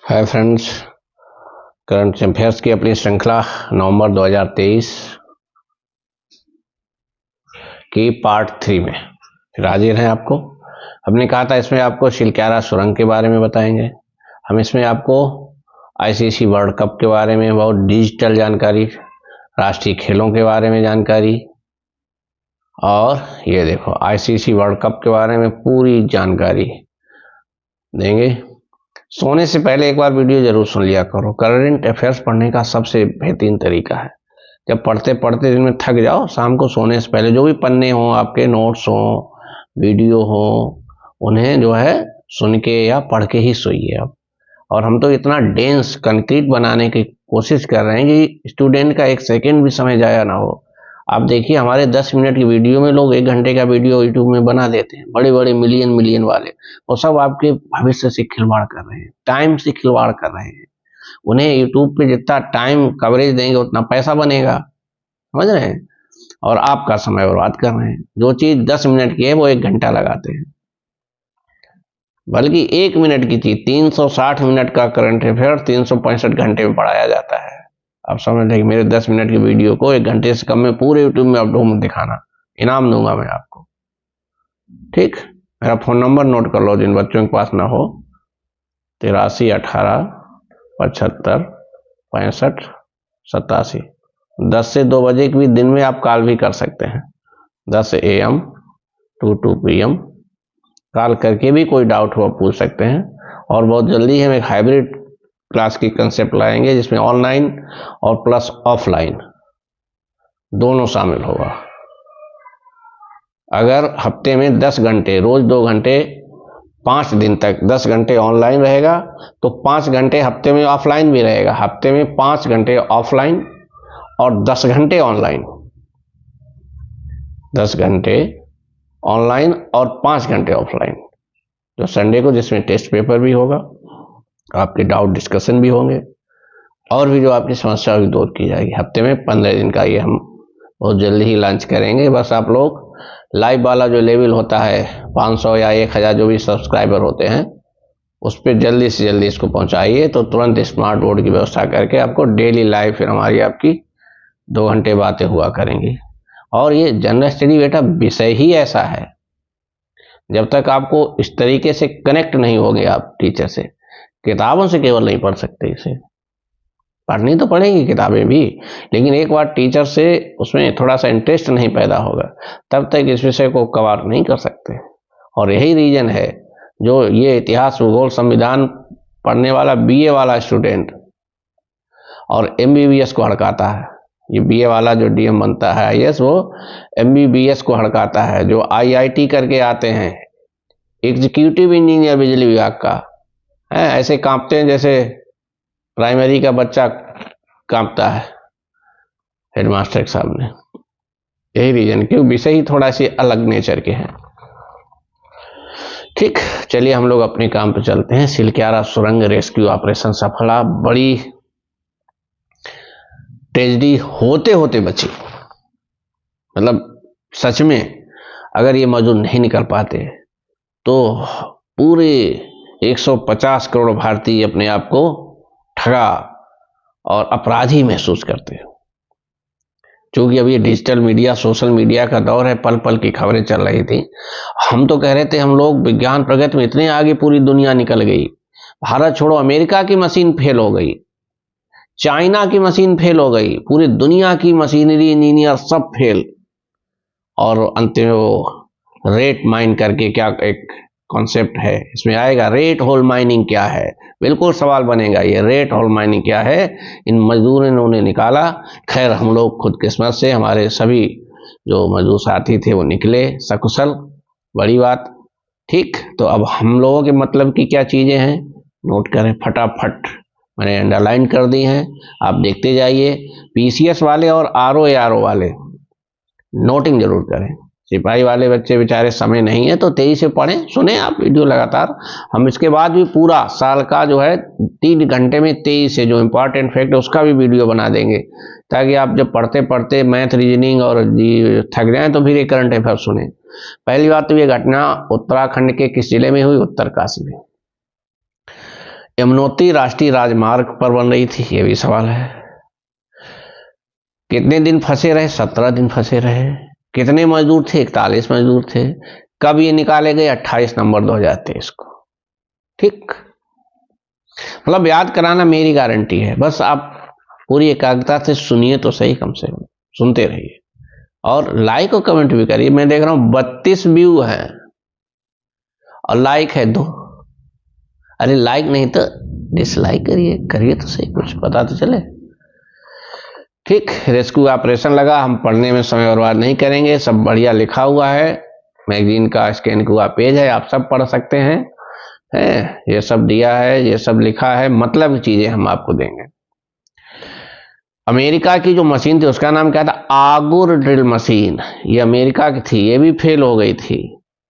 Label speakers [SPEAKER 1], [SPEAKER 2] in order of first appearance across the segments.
[SPEAKER 1] Hi friends, current affairs की अपनी श्रृंखला नवंबर 2023 की पार्ट 3 में फिर हाजिर हैं आपको। हमने कहा था इसमें आपको शिलक्यारा सुरंग के बारे में बताएंगे। हम इसमें आपको आईसीसी वर्ल्ड कप के बारे में बहुत डिजिटल जानकारी, राष्ट्रीय खेलों के बारे में जानकारी, और ये देखो आईसीसी वर्ल्ड कप के बारे में पूरी जानकारी देंगे। सोने से पहले एक बार वीडियो जरूर सुन लिया करो। करंट अफेयर्स पढ़ने का सबसे बेहतरीन तरीका है, जब पढ़ते पढ़ते दिन में थक जाओ, शाम को सोने से पहले जो भी पन्ने हो, आपके नोट्स हो, वीडियो हो, उन्हें जो है सुन के या पढ़ के ही सोइए अब। और हम तो इतना डेंस कंक्रीट बनाने की कोशिश कर रहे हैं कि स्टूडेंट का एक सेकेंड भी समय जाया ना हो। आप देखिए हमारे 10 मिनट की वीडियो में लोग 1 घंटे का वीडियो यूट्यूब में बना देते हैं, बड़े बड़े मिलियन वाले। वो सब आपके भविष्य से खिलवाड़ कर रहे हैं, टाइम से खिलवाड़ कर रहे हैं। उन्हें यूट्यूब पे जितना टाइम कवरेज देंगे उतना पैसा बनेगा, समझ रहे हैं, और आपका समय बर्बाद कर रहे हैं। जो चीज 10 मिनट की है वो 1 घंटा लगाते हैं, बल्कि 1 मिनट की चीज 360 मिनट का करंट अफेयर 365 घंटे में पढ़ाया जाता है। आप समझ लें कि मेरे 10 मिनट की वीडियो को 1 घंटे से कम में पूरे यूट्यूब में अपलोड दिखाना, इनाम दूंगा मैं आपको। ठीक, मेरा फोन नंबर नोट कर लो जिन बच्चों के पास ना हो, 83 18 75 65 87। 10 से 2 बजे के भी दिन में आप कॉल भी कर सकते हैं, 10 AM to 2 PM कॉल करके भी कोई डाउट हो पूछ सकते हैं। और बहुत जल्दी हम एक हाइब्रिड क्लास की कंसेप्ट लाएंगे जिसमें ऑनलाइन और प्लस ऑफलाइन दोनों शामिल होगा। अगर हफ्ते में 10 घंटे, रोज 2 घंटे, 5 दिन तक 10 घंटे ऑनलाइन रहेगा तो 5 घंटे हफ्ते में ऑफलाइन भी रहेगा। हफ्ते में 5 घंटे ऑफलाइन और 10 घंटे ऑनलाइन, 10 घंटे ऑनलाइन और 5 घंटे ऑफलाइन, जो संडे को जिसमें टेस्ट पेपर भी होगा, आपके डाउट डिस्कशन भी होंगे, और भी जो आपकी समस्या भी दूर की जाएगी। हफ्ते में 15 दिन का ये हम बहुत जल्दी ही लॉन्च करेंगे। बस आप लोग लाइव वाला जो लेवल होता है 500 या 1000 जो भी सब्सक्राइबर होते हैं उस पर जल्दी से जल्दी इसको पहुंचाइए, तो तुरंत स्मार्ट बोर्ड की व्यवस्था करके आपको डेली लाइव फिर हमारी आपकी 2 घंटे बातें हुआ करेंगी। और ये जनरल स्टडी बेटा विषय ही ऐसा है, जब तक आपको इस तरीके से कनेक्ट नहीं होंगे आप टीचर से, किताबों से केवल नहीं पढ़ सकते। इसे पढ़नी तो पड़ेगी किताबें भी, लेकिन एक बार टीचर से उसमें थोड़ा सा इंटरेस्ट नहीं पैदा होगा तब तक इस विषय को कवर नहीं कर सकते। और यही रीजन है जो ये इतिहास, भूगोल, संविधान पढ़ने वाला BA वाला स्टूडेंट और MBBS को हड़काता है। ये BA वाला जो DM बनता है IAS, वो MBBS को हड़काता है। जो IIT करके आते हैं, एग्जीक्यूटिव इंजीनियर बिजली विभाग का है, ऐसे कांपते हैं जैसे प्राइमरी का बच्चा कांपता है हेडमास्टर के सामने। यही रीजन, क्योंकि विषय ही थोड़ा सी अलग नेचर के हैं। ठीक, चलिए हम लोग अपने काम पे चलते हैं। शिलक्यारा सुरंग रेस्क्यू ऑपरेशन सफल, बड़ी ट्रेजेडी होते होते बची। मतलब सच में अगर ये मजदूर नहीं निकल पाते तो पूरे 150 करोड़ भारतीय अपने आप को ठगा और अपराधी महसूस करते हैं। क्योंकि अब ये डिजिटल मीडिया, सोशल मीडिया का दौर है, पल पल की खबरें चल रही थी। हम तो कह रहे थे हम लोग विज्ञान प्रगति में इतने आगे, पूरी दुनिया निकल गई। भारत छोड़ो, अमेरिका की मशीन फेल हो गई, चाइना की मशीन फेल हो गई, पूरी दुनिया की मशीनरी, इंजीनियर सब फेल। और अंत में वो रेट माइन करके, क्या एक कॉन्सेप्ट है इसमें आएगा, रेट होल माइनिंग क्या है, बिल्कुल सवाल बनेगा ये रेट होल माइनिंग क्या है। इन मजदूरों ने उन्हें निकाला। खैर हम लोग खुदकिस्मत से हमारे सभी जो मजदूर साथी थे वो निकले सकुशल, बड़ी बात। ठीक, तो अब हम लोगों के मतलब की क्या चीजें हैं नोट करें फटाफट, मैंने अंडरलाइन कर दी हैं, आप देखते जाइए। PCS वाले और RO वाले नोटिंग जरूर करें। सिपाही वाले बच्चे बेचारे समय नहीं है तो 23 से पढ़ें, सुने आप वीडियो लगातार। हम इसके बाद भी पूरा साल का जो है 3 घंटे में 23 से जो इंपॉर्टेंट फैक्ट है उसका भी वीडियो बना देंगे, ताकि आप जब पढ़ते पढ़ते मैथ, रीजनिंग और जी थक जाएं तो फिर एक करंट अफेयर सुने। पहली बात तो ये घटना उत्तराखंड के किस जिले में हुई, उत्तरकाशी में। ये यमुनोत्री राष्ट्रीय राजमार्ग पर बन रही थी, ये भी सवाल है। कितने दिन फंसे रहे? 17 दिन फंसे रहे। कितने मजदूर थे? 41 मजदूर थे। कब ये निकाले गए? 28 नवंबर 2023 को। ठीक, मतलब याद कराना मेरी गारंटी है, बस आप पूरी एकाग्रता से सुनिए तो सही, कम से कम सुनते रहिए और लाइक और कमेंट भी करिए। मैं देख रहा हूं 32 व्यू हैं और लाइक है 2। अरे लाइक नहीं तो डिसलाइक करिए, करिए तो सही, कुछ पता तो चले। ठीक, रेस्क्यू ऑपरेशन लगा, हम पढ़ने में समय बर्बाद नहीं करेंगे, सब बढ़िया लिखा हुआ है, मैगजीन का स्कैन हुआ पेज है, आप सब पढ़ सकते हैं। ये सब दिया है, ये सब लिखा है, मतलब की चीजें हम आपको देंगे। अमेरिका की जो मशीन थी उसका नाम क्या था? आगुर ड्रिल मशीन। ये अमेरिका की थी, ये भी फेल हो गई थी।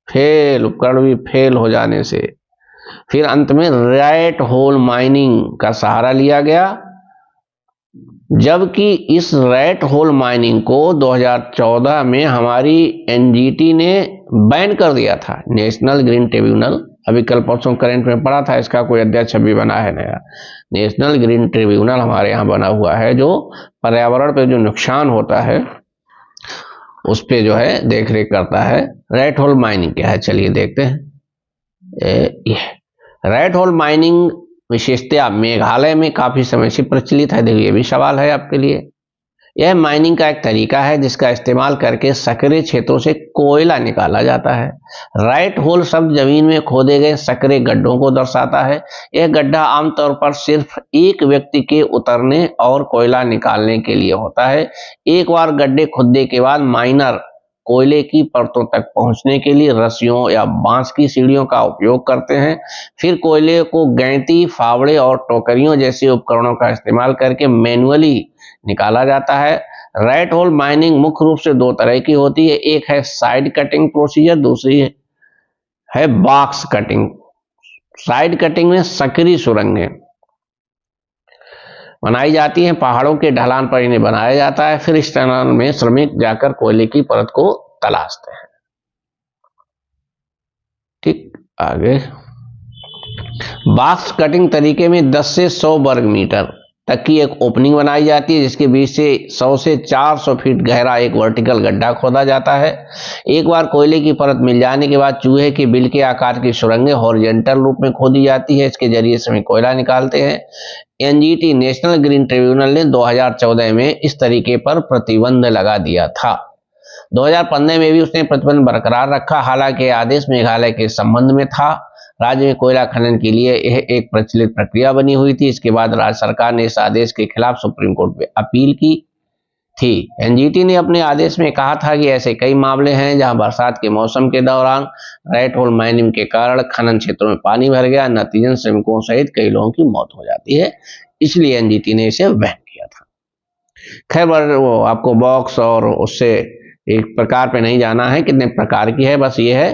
[SPEAKER 1] फेल, उपकरण भी फेल हो जाने से फिर अंत में रैट होल माइनिंग का सहारा लिया गया, जबकि इस रैट होल माइनिंग को 2014 में हमारी एनजीटी ने बैन कर दिया था। नेशनल ग्रीन ट्रिब्यूनल, अभी कल परसों करंट में पढ़ा था, इसका कोई अध्यक्ष अभी बना है नया। नेशनल ग्रीन ट्रिब्यूनल हमारे यहाँ बना हुआ है, जो पर्यावरण पे जो नुकसान होता है उस पे जो है देख रेख करता है। रैट होल माइनिंग क्या है, चलिए देखते हैं। रैट होल माइनिंग विशेषतया मेघालय में काफी समय से प्रचलित है। देखिए, ये भी सवाल है आपके लिए। यह माइनिंग का एक तरीका है जिसका इस्तेमाल करके सकरे क्षेत्रों से कोयला निकाला जाता है। रैट होल शब्द जमीन में खोदे गए सकरे गड्ढों को दर्शाता है। यह गड्ढा आमतौर पर सिर्फ एक व्यक्ति के उतरने और कोयला निकालने के लिए होता है। एक बार गड्ढे खुदने के बाद माइनर कोयले की परतों तक पहुंचने के लिए रस्सियों या बांस की सीढ़ियों का उपयोग करते हैं। फिर कोयले को गैंती, फावड़े और टोकरियों जैसे उपकरणों का इस्तेमाल करके मैनुअली निकाला जाता है। रैट होल माइनिंग मुख्य रूप से 2 तरह की होती है, एक है साइड कटिंग प्रोसीजर, दूसरी है बॉक्स कटिंग। साइड कटिंग में सकरी सुरंगें बनाई जाती हैं, पहाड़ों के ढलान पर इन्हें बनाया जाता है, फिर इस टनल में श्रमिक जाकर कोयले की परत को तलाशते हैं। ठीक, आगे बॉक्स कटिंग तरीके में 10 से 100 वर्ग मीटर तक की एक ओपनिंग बनाई जाती है, जिसके बीच से 100 से 400 फीट गहरा एक वर्टिकल गड्ढा खोदा जाता है। एक बार कोयले की परत मिल जाने के बाद चूहे के बिल के आकार की सुरंगें हॉरिजॉन्टल रूप में खोदी जाती है, इसके जरिए से कोयला निकालते हैं। एनजीटी नेशनल ग्रीन ट्रिब्यूनल ने 2014 में इस तरीके पर प्रतिबंध लगा दिया था। 2015 में भी उसने प्रतिबंध बरकरार रखा, हालांकि आदेश मेघालय के संबंध में था। राज्य में कोयला खनन के लिए यह एक प्रचलित प्रक्रिया बनी हुई थी। इसके बाद राज्य सरकार ने इस आदेश के खिलाफ सुप्रीम कोर्ट में अपील की थी। एनजीटी ने अपने आदेश में कहा था कि ऐसे कई मामले हैं जहां बरसात के मौसम के दौरान रैट होल माइनिंग के कारण खनन क्षेत्रों में पानी भर गया, नतीजन श्रमिकों सहित कई लोगों की मौत हो जाती है, इसलिए एनजीटी ने इसे बैन किया था। खैर, वो आपको बॉक्स और उससे एक प्रकार पे नहीं जाना है, कितने प्रकार की है, बस ये है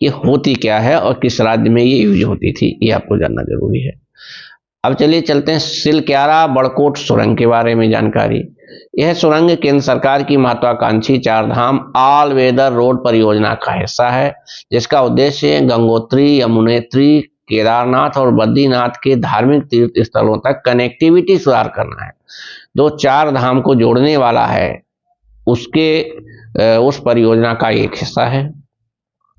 [SPEAKER 1] कि होती क्या है और किस राज्य में ये यूज होती थी, ये आपको जानना जरूरी है। अब चलिए चलते हैं सिलक्यारा बड़कोट सुरंग के बारे में जानकारी। यह सुरंग केंद्र सरकार की महत्वाकांक्षी 4 धाम ऑल वेदर रोड परियोजना का हिस्सा है, जिसका उद्देश्य गंगोत्री, यमुनोत्री, केदारनाथ और बद्रीनाथ के धार्मिक तीर्थ स्थलों तक कनेक्टिविटी सुधार करना है। जो 4 धाम को जोड़ने वाला है उस परियोजना का एक हिस्सा है।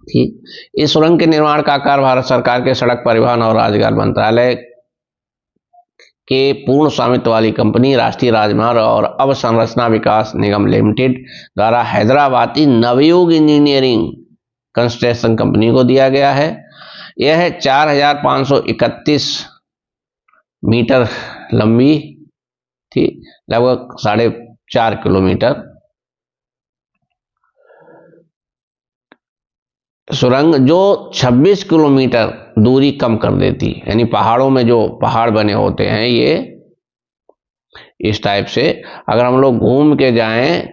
[SPEAKER 1] ठीक, इस सुरंग के निर्माण का कार्य भारत सरकार के सड़क परिवहन और राजमार्ग मंत्रालय के पूर्ण स्वामित्व वाली कंपनी राष्ट्रीय राजमार्ग और अवसंरचना विकास निगम लिमिटेड द्वारा Hyderabadi Navyug engineering construction company को दिया गया है। यह 4531 मीटर लंबी थी, लगभग 4.5 किलोमीटर सुरंग जो 26 किलोमीटर दूरी कम कर देती, यानी पहाड़ों में जो पहाड़ बने होते हैं ये इस टाइप से, अगर हम लोग घूम के जाएं,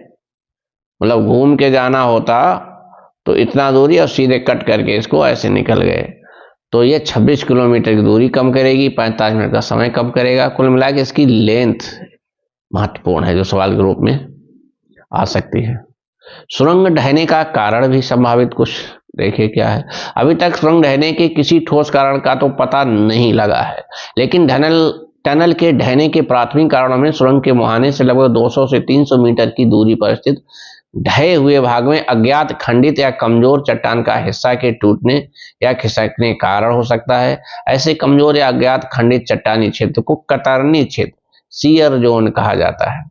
[SPEAKER 1] मतलब घूम के जाना होता तो इतना दूरी और सीधे कट करके इसको ऐसे निकल गए, तो ये 26 किलोमीटर की दूरी कम करेगी, 45 मिनट का समय कम करेगा। कुल मिला के इसकी लेंथ महत्वपूर्ण है जो सवाल के रूप में आ सकती है। सुरंग ढहने का कारण भी संभावित कुछ देखिए क्या है, अभी तक सुरंग ढहने के किसी ठोस कारण का तो पता नहीं लगा है, लेकिन टनल के ढहने के प्राथमिक कारणों में सुरंग के मुहाने से लगभग 200 से 300 मीटर की दूरी पर स्थित ढहे हुए भाग में अज्ञात खंडित या कमजोर चट्टान का हिस्सा के टूटने या खिसकने कारण हो सकता है। ऐसे कमजोर या अज्ञात खंडित चट्टानी क्षेत्र को कतरनी क्षेत्र, सीयर जोन कहा जाता है।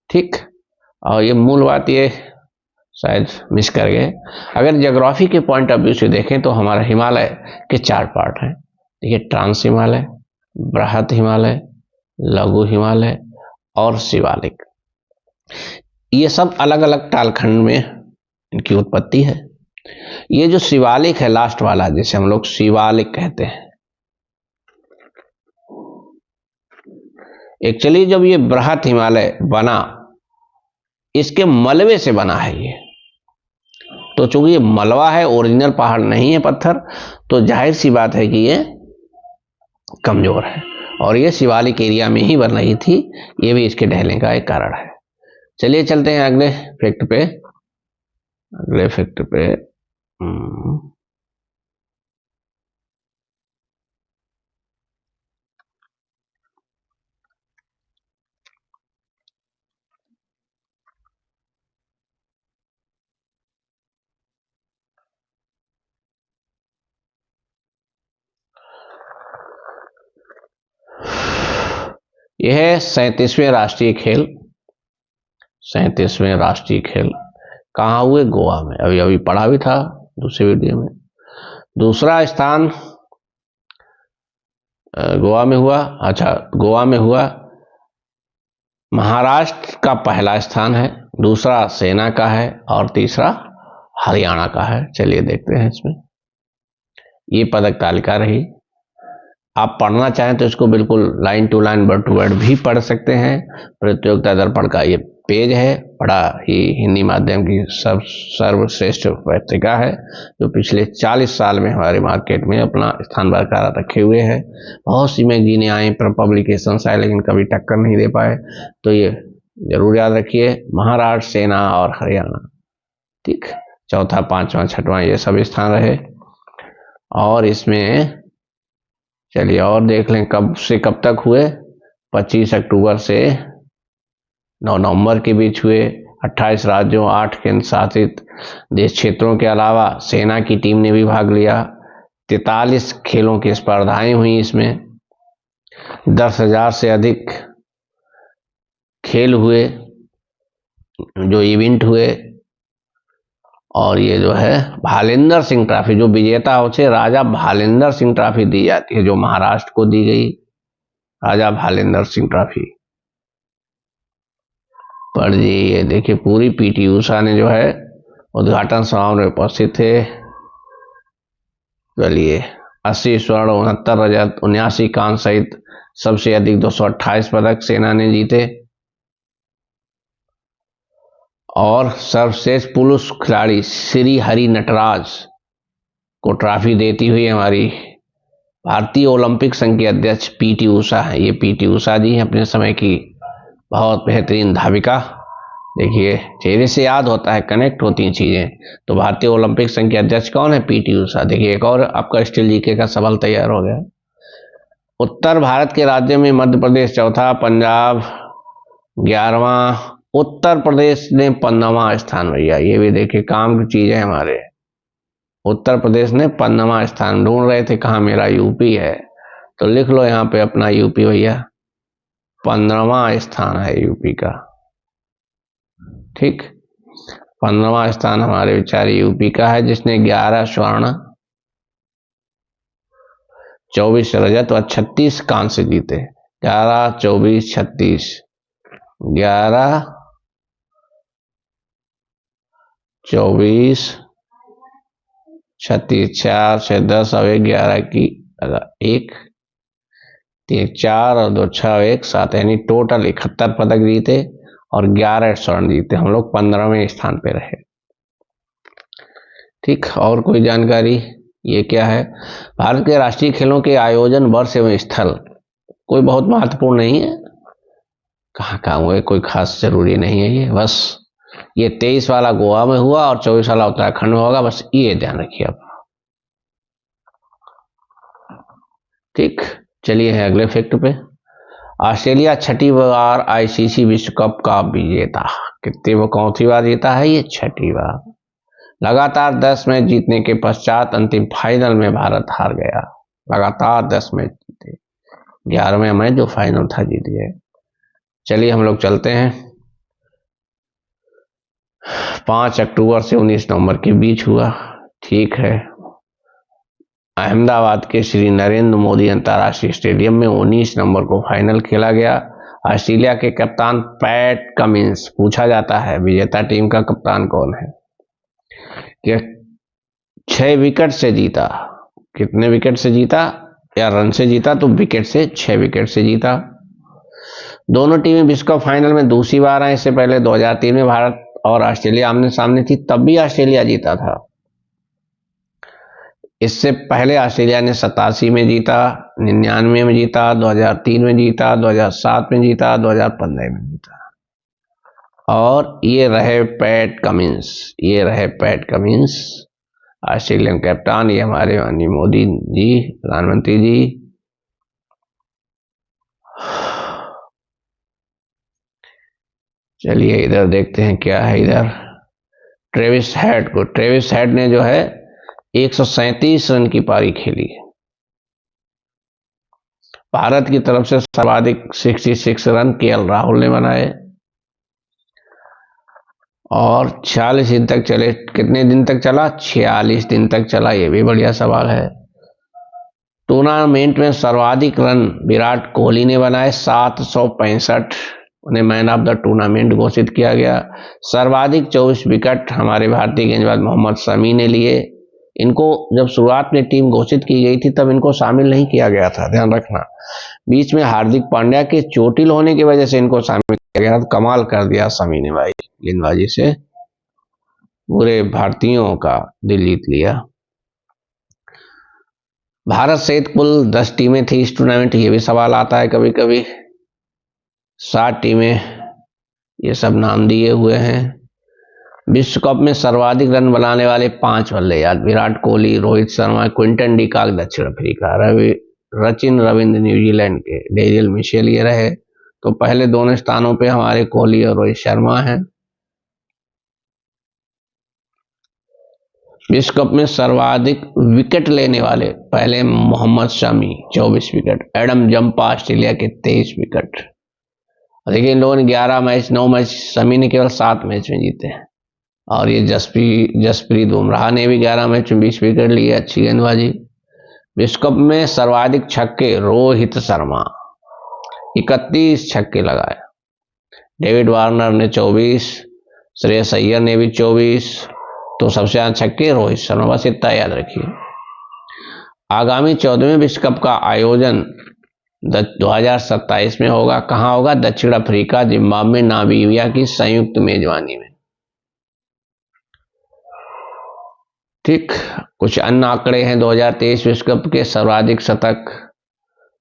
[SPEAKER 1] ठीक, और ये मूल बात ये शायद मिस कर गए। अगर ज्योग्राफी के पॉइंट ऑफ व्यू से देखें तो हमारा हिमालय के 4 पार्ट हैं। देखिए, ट्रांस हिमालय, बृहत हिमालय, लघु हिमालय और शिवालिक। ये सब अलग अलग कालखंड में इनकी उत्पत्ति है। ये जो शिवालिक है लास्ट वाला, जिसे हम लोग शिवालिक कहते हैं, एक्चुअली जब ये बृहत हिमालय बना, इसके मलबे से बना है ये। तो चूंकि ये मलबा है, ओरिजिनल पहाड़ नहीं है पत्थर, तो जाहिर सी बात है कि ये कमजोर है, और ये शिवालिक एरिया में ही बन रही थी। ये भी इसके ढहने का एक कारण है। चलिए चलते हैं अगले फैक्ट पे। यह है 37वें राष्ट्रीय खेल। 37वें राष्ट्रीय खेल कहाँ हुए? गोवा में। अभी अभी पढ़ा भी था दूसरे वीडियो में। दूसरा स्थान गोवा में हुआ। अच्छा, गोवा में हुआ। महाराष्ट्र का पहला स्थान है, दूसरा सेना का है और तीसरा हरियाणा का है। चलिए देखते हैं इसमें। ये पदक तालिका रही। आप पढ़ना चाहें तो इसको बिल्कुल line to line, word to word भी पढ़ सकते हैं। प्रतियोगिता दर्पण का ये पेज है, बड़ा ही हिंदी माध्यम की सर्वश्रेष्ठ पत्रिका है, जो पिछले 40 साल में हमारे मार्केट में अपना स्थान बरकरार रखे हुए है। बहुत सी मैगजीनें आई, पब्लिकेशंस आए, लेकिन कभी टक्कर नहीं दे पाए। तो ये जरूर याद रखिए, महाराष्ट्र, सेना और हरियाणा। ठीक, चौथा, पांचवा, छठवां ये सब स्थान रहे। और इसमें चलिए और देख लें कब से कब तक हुए। 25 अक्टूबर से 9 नवंबर के बीच हुए। 28 राज्यों, 8 केंद्र शासित देश क्षेत्रों के अलावा सेना की टीम ने भी भाग लिया। 43 खेलों की स्पर्धाएं हुई इसमें। 10,000 से अधिक खेल हुए, जो इवेंट हुए। और ये जो है भालेंद्र सिंह ट्रॉफी, जो विजेता हो उसे राजा भालेंद्र सिंह ट्रॉफी दी जाती है, जो महाराष्ट्र को दी गई, राजा भालेंद्र सिंह ट्रॉफी। पर जी ये देखिए, पूरी पीटी उषा ने जो है उद्घाटन समारोह में उपस्थित थे। चलिए, 80 स्वर्ण, 69 रजत, 79 कांस्य सहित सबसे अधिक 228 पदक सेना ने जीते। और सर्वश्रेष्ठ पुरुष खिलाड़ी श्री हरि नटराज को ट्रॉफी देती हुई हमारी भारतीय ओलंपिक संघ की अध्यक्ष पीटी उषा है। ये पीटी उषा जी अपने समय की बहुत बेहतरीन धाविका। देखिए, चेहरे से याद होता है, कनेक्ट होती हैं चीजें। तो भारतीय ओलंपिक संघ के अध्यक्ष कौन है? पीटी उषा। देखिए, एक और आपका स्टिल जीके का सवाल तैयार हो गया। उत्तर भारत के राज्यों में मध्य प्रदेश चौथा, पंजाब 11वां, उत्तर प्रदेश ने 15वां स्थान भैया। ये भी देखिए, काम की चीज है हमारे। उत्तर प्रदेश ने 15वां स्थान। ढूंढ रहे थे कहाँ मेरा यूपी है, तो लिख लो यहाँ पे अपना यूपी भैया। 15वां स्थान है यूपी का। ठीक, 15वां स्थान हमारे बेचारे यूपी का है, जिसने 11 स्वर्ण, 24 रजत और 36 कांस्य जीते। 11, 24, 36, 11, 24, 36, 4 से 10 और 11 की 1, 3, 4 और 2, 6, 1, 7, यानी टोटल 71 पदक जीते और 11 स्वर्ण जीते। हम लोग 15वें स्थान पे रहे। ठीक, और कोई जानकारी? ये क्या है? भारत के राष्ट्रीय खेलों के आयोजन वर्ष एवं स्थल कोई बहुत महत्वपूर्ण नहीं है, कहाँ कहाँ हुए कोई खास जरूरी नहीं है। ये बस ये 23 वाला गोवा में हुआ और 24 वाला उत्तराखंड में होगा, बस ये ध्यान रखिए आप। ठीक, चलिए है अगले फैक्ट पे। ऑस्ट्रेलिया छठी बार आईसीसी विश्व कप का विजेता। कितनी वो कौन सी बार जीता है? ये छठी बार। लगातार 10 मैच जीतने के पश्चात अंतिम फाइनल में भारत हार गया। लगातार 10 मैच जीते, 11वें मैच जो फाइनल था जीत गए। चलिए हम लोग चलते हैं। 5 अक्टूबर से 19 नवंबर के बीच हुआ। ठीक है। अहमदाबाद के श्री नरेंद्र मोदी अंतर्राष्ट्रीय स्टेडियम में 19 नवंबर को फाइनल खेला गया। ऑस्ट्रेलिया के कप्तान पैट कमिंस। पूछा जाता है विजेता टीम का कप्तान कौन है? कि 6 विकेट से जीता। कितने विकेट से जीता या रन से जीता? तो विकेट से, 6 विकेट से जीता। दोनों टीमें विश्व कप फाइनल में दूसरी बार आए। इससे पहले 2003 में भारत और ऑस्ट्रेलिया आमने सामने थी, तब भी ऑस्ट्रेलिया जीता था। इससे पहले ऑस्ट्रेलिया ने 87 में जीता, 99 में जीता, 2003 में जीता, 2007 में जीता, 2015 में जीता। और ये रहे पैट कमिंस, ये रहे पैट कमिंस ऑस्ट्रेलियन कप्तान। ये हमारे माननीय मोदी जी, प्रधानमंत्री जी। चलिए इधर देखते हैं क्या है इधर। ट्रेविस हेड को, ट्रेविस हेड ने जो है 137 रन की पारी खेली। भारत की तरफ से सर्वाधिक 66 रन केएल राहुल ने बनाए और 46 दिन तक चले। कितने दिन तक चला? 46 दिन तक चला। ये भी बढ़िया सवाल है। टूर्नामेंट में सर्वाधिक रन विराट कोहली ने बनाए 765। उन्हें मैन ऑफ द टूर्नामेंट घोषित किया गया। सर्वाधिक 24 विकेट हमारे भारतीय गेंदबाज मोहम्मद शमी ने लिए। इनको जब शुरुआत में टीम घोषित की गई थी तब इनको शामिल नहीं किया गया था, ध्यान रखना। बीच में हार्दिक पांड्या के चोटिल होने की वजह से इनको शामिल किया गया। तो कमाल कर दिया शमी ने भाई, गेंदबाजी से पूरे भारतीयों का दिल जीत लिया। भारत सहित कुल 10 टीमें थी इस टूर्नामेंट। ये भी सवाल आता है कभी कभी। 7 टीमें, ये सब नाम दिए हुए हैं। विश्व कप में सर्वाधिक रन बनाने वाले 5 बल्लेबाज विराट कोहली, रोहित शर्मा, क्विंटन डिकॉक दक्षिण अफ्रीका, सचिन रविंद्र न्यूजीलैंड के, डेरियल मिशेल ये रहे। तो पहले दोनों स्थानों पे हमारे कोहली और रोहित शर्मा हैं। विश्व कप में सर्वाधिक विकेट लेने वाले पहले Mohammed Shami 24 wicket, Adam Zampa Australia के 23 विकेट। देखिए इन लोगों ने 11 मैच 9 मैच, शमी ने केवल 7 मैच में जीते हैं। और ये जसप्रीत बुमराह ने भी 11 मैच में 20 विकेट लिए, अच्छी गेंदबाजी। विश्व कप में सर्वाधिक छक्के रोहित शर्मा 31 छक्के लगाए। डेविड वार्नर ने 24, श्रेयस अय्यर ने भी 24। तो सबसे ज्यादा छक्के रोहित शर्मा, बस इतना याद रखिए। आगामी 14वें विश्व कप का आयोजन 2027 में होगा। कहां होगा? दक्षिण अफ्रीका, जिम्बाब्वे, नामीबिया की संयुक्त मेजबानी में। ठीक, कुछ अन्य आंकड़े हैं। 2023 विश्व कप के सर्वाधिक शतक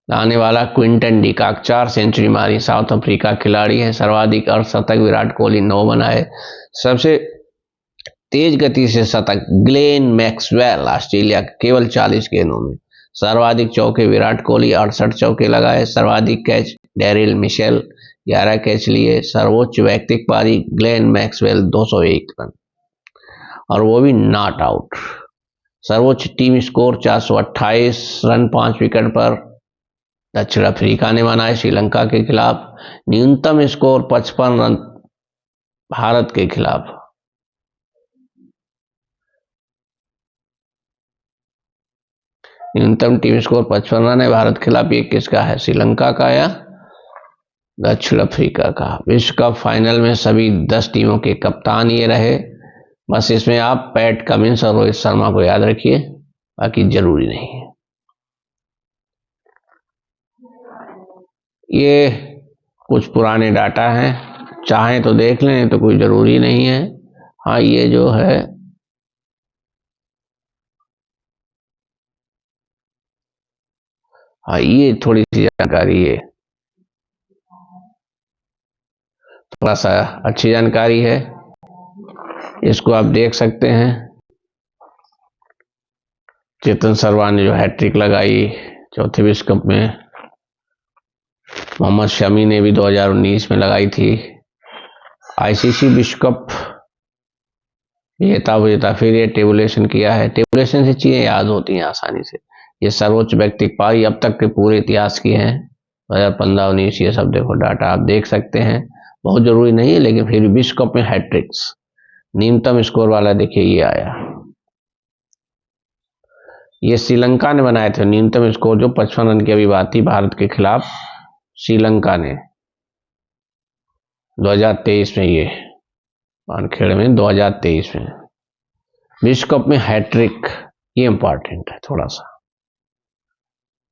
[SPEAKER 1] लाने वाला क्विंटन डिकॉक, 4 सेंचुरी मारी, साउथ अफ्रीका खिलाड़ी है। सर्वाधिक अर्धशतक विराट कोहली 9 बनाए। सबसे तेज गति से शतक ग्लेन मैक्सवेल ऑस्ट्रेलिया, केवल 40 गेंदों में। सर्वाधिक चौके विराट कोहली 68 चौके लगाए। सर्वाधिक कैच डेरियल मिशेल 11 कैच लिए। सर्वोच्च व्यक्तिगत पारी ग्लेन मैक्सवेल 201 रन, और वो भी नॉट आउट। सर्वोच्च टीम स्कोर 428 रन 5 विकेट पर दक्षिण अफ्रीका ने बनाए श्रीलंका के खिलाफ। न्यूनतम स्कोर 55 रन भारत के खिलाफ। न्यूनतम टीम स्कोर 55 रन है भारत के खिलाफ। ये किसका है? श्रीलंका का या दक्षिण अफ्रीका का? विश्व कप फाइनल में सभी 10 टीमों के कप्तान ये रहे। बस इसमें आप पैट कमिंस और रोहित शर्मा को याद रखिए, बाकी जरूरी नहीं है। ये कुछ पुराने डाटा हैं, चाहें तो देख लें, तो कोई जरूरी नहीं है। हाँ ये जो है हाँ ये थोड़ी सी जानकारी है, थोड़ा सा अच्छी जानकारी है। इसको आप देख सकते हैं। चेतन सर्मा ने जो हैट्रिक लगाई चौथे विश्व कप में, मोहम्मद शमी ने भी 2019 में लगाई थी। आईसीसी विश्व कप विजेता फिर ये टेबुलेशन किया है। टेबुलेशन से चीजें याद होती हैं आसानी से। ये सर्वोच्च व्यक्तिगत पारी अब तक के पूरे इतिहास की हैं, 2015-19 ये सब देखो डाटा आप देख सकते हैं। बहुत जरूरी नहीं है लेकिन फिर विश्व कप में हैट्रिक्स न्यूनतम स्कोर वाला देखिए ये आया, ये श्रीलंका ने बनाए थे न्यूनतम स्कोर जो 55 रन की अभी बात थी भारत के खिलाफ श्रीलंका ने 2023 में, ये वानखेड़े में 2023 में विश्व कप में हैट्रिक, ये इंपॉर्टेंट है थोड़ा सा।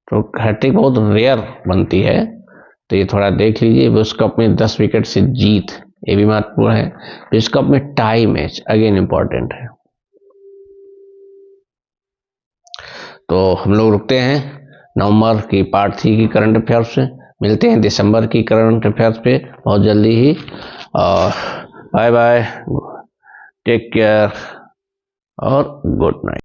[SPEAKER 1] तो हैट्रिक बहुत रेयर बनती है तो ये थोड़ा देख लीजिए। विश्व कप में 10 विकेट से जीत, ये भी महत्वपूर्ण है। विश्व कप में टाई मैच अगेन इंपॉर्टेंट है। तो हम लोग रुकते हैं नवंबर की पार्ट 3 की करंट अफेयर्स से, मिलते हैं दिसंबर की करंट अफेयर्स पे बहुत जल्दी ही। और बाय बाय, टेक केयर और गुड नाइट।